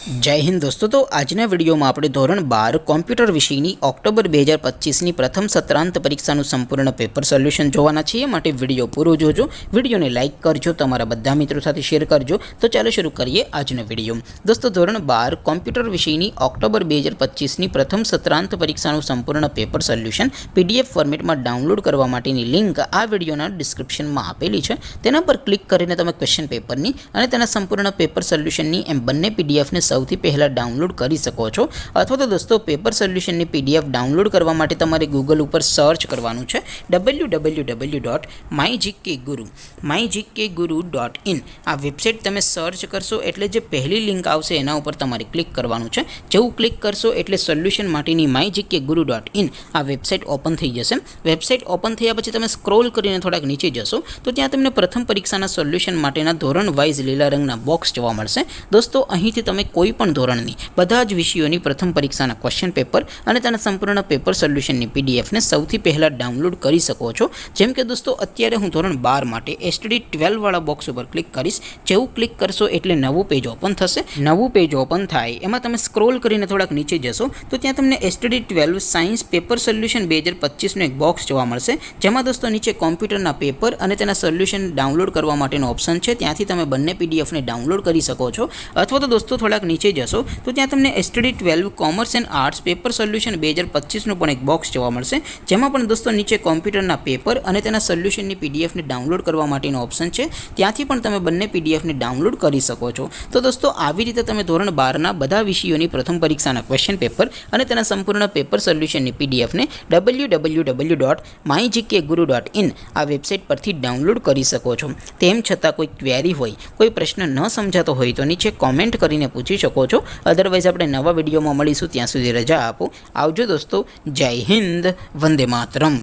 जय हिंद दोस्तों। तो आजना विडियो में આપણે ધોરણ 12 કોમ્પ્યુટર વિષયની ઓક્ટોબર 2025ની પ્રથમ સત્રાંત પરીક્ષાનું સંપૂર્ણ પેપર સોલ્યુશન જોવાના છીએ। માટે વિડિયો પૂરો જોજો, વિડિયોને લાઈક કરજો, તમારા બધા મિત્રો સાથે શેર કરજો। તો ચાલો શરૂ કરીએ આજનો વિડિયો। દોસ્તો ધોરણ 12 કોમ્પ્યુટર વિષયની ઓક્ટોબર 2025ની પ્રથમ સત્રાંત પરીક્ષાનું સંપૂર્ણ પેપર સોલ્યુશન PDF ફોર્મેટમાં ડાઉનલોડ કરવા માટેની લિંક આ વિડિયોના ડિસ્ક્રિપ્શનમાં આપેલી છે। તેના પર ક્લિક કરીને તમે ક્વેશ્ચન પેપરની અને તેના સંપૂર્ણ પેપર સોલ્યુશનની એમ બંને PDF ને સૌથી પહેલા ડાઉનલોડ કરી શકો છો। અથવા તો દોસ્તો પેપર સોલ્યુશનની PDF ડાઉનલોડ કરવા માટે તમારે ગૂગલ ઉપર સર્ચ કરવાનું છે www.mygkguru.in। આ વેબસાઇટ તમે સર્ચ કરશો એટલે જે પહેલી લિંક આવશે એના ઉપર તમારે ક્લિક કરવાનું છે। જેવું ક્લિક કરશો એટલે સોલ્યુશન માટેની mygkguru.in આ વેબસાઇટ ઓપન થઈ જશે। વેબસાઇટ ઓપન થયા પછી તમે સ્ક્રોલ કરીને થોડાક નીચે જશો તો ત્યાં તમને પ્રથમ પરીક્ષાના સોલ્યુશન માટેના ધોરણ વાઇઝ લીલા રંગના બોક્સ જોવા મળશે। દોસ્તો અહીંથી તમે કોઈ પણ ધોરણની બધા જ વિષયોની પ્રથમ પરીક્ષાના ક્વેશ્ચન પેપર અને તેના સંપૂર્ણ પેપર સોલ્યુશનની PDF ને સૌથી પહેલા ડાઉનલોડ કરી શકો છો। જેમ કે દોસ્તો અત્યારે હું ધોરણ 12 માટે STD12 વાળા બોક્સ ઉપર ક્લિક કરીશ। જેવું ક્લિક કરશો એટલે નવું પેજ ઓપન થશે। નવું પેજ ઓપન થાય એમાં તમે સ્ક્રોલ કરીને થોડાક નીચે જશો તો ત્યાં તમને STD12 સાયન્સ પેપર સોલ્યુશન 2025 નું એક બોક્સ જોવા મળશે। જેમાં દોસ્તો નીચે કોમ્પ્યુટરના પેપર અને તેના સોલ્યુશન ડાઉનલોડ કરવા માટેનો ઓપ્શન છે। ત્યાંથી તમે બંને PDF ને ડાઉનલોડ કરી શકો છો। અથવા તો દોસ્તો થોડાક નીચે જશો તો ત્યાં તમને STD12 commerce and arts paper solution 2025 નું પણ એક બોક્સ જોવા મળશે। જેમાં પણ દોસ્તો નીચે કોમ્પ્યુટરના પેપર અને તેના સોલ્યુશનની PDF ને ડાઉનલોડ કરવા માટેનો ઓપ્શન છે। ત્યાંથી પણ તમે બંને PDF ને ડાઉનલોડ કરી શકો છો। તો દોસ્તો આવી રીતે તમે ધોરણ 12 ના બધા વિષયોની પ્રથમ પરીક્ષાના ક્વેશ્ચન પેપર અને તેના સંપૂર્ણ પેપર સોલ્યુશનની PDF ને www.mygkguru.in આ વેબસાઇટ પરથી ડાઉનલોડ કરી શકો છો। તેમ છતાં કોઈ ક્વેરી હોય, કોઈ પ્રશ્ન ન સમજાતો હોય તો નીચે કોમેન્ટ કરીને પૂછી શકો છો। અદરવાઇઝ આપણે નવા વિડીયોમાં મળીશું, ત્યાં સુધી રજા આપો। આવજો દોસ્તો। જય હિન્દ, વંદે માતરમ।